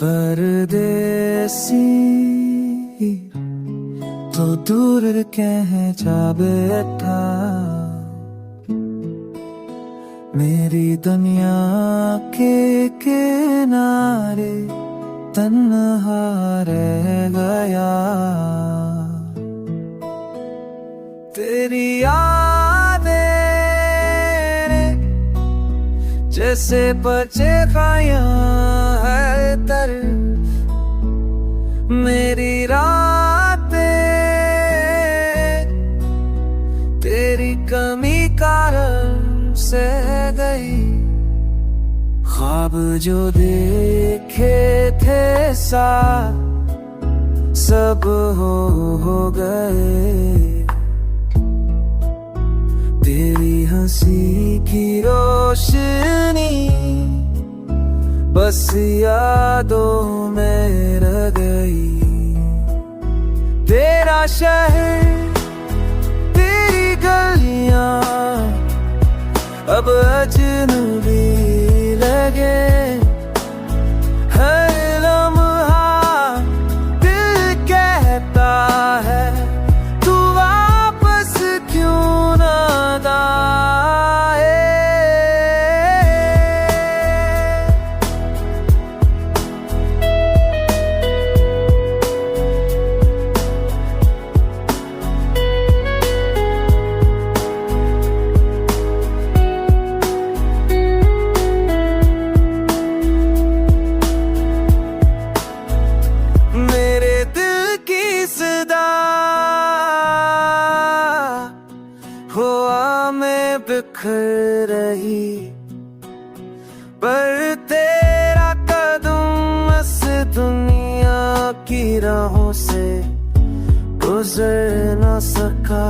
परदेसी तो दूर कह जा बैठा, मेरी दुनिया के किनारे तन्हा रह गया। तेरी यादें जैसे बचे खाया है तर, मेरी रातें तेरी कमी कारण से गई। ख्वाब जो देखे थे सब हो गए। तेरी हंसी की रोशनी बस यादों में रह गई। तेरा शहर तेरी गलियां अब अजनबी लगे। हर लम्हा दिल कहता है तू वापस क्यों ना आए। बिखर रही पर तेरा कदम इस दुनिया की राहों से गुजर न सका।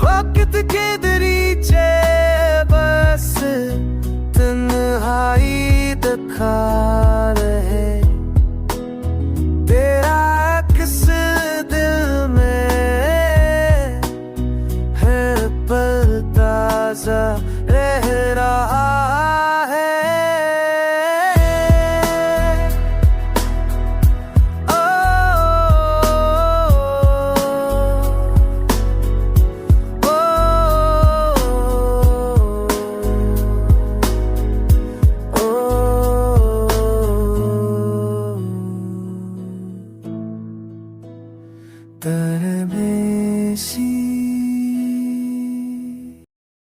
वक्त के दरीचे बस तन्हाई दिखा रहे। तेरा किस दिल में ताज़ा रह रहा है। ओ, तरह में सी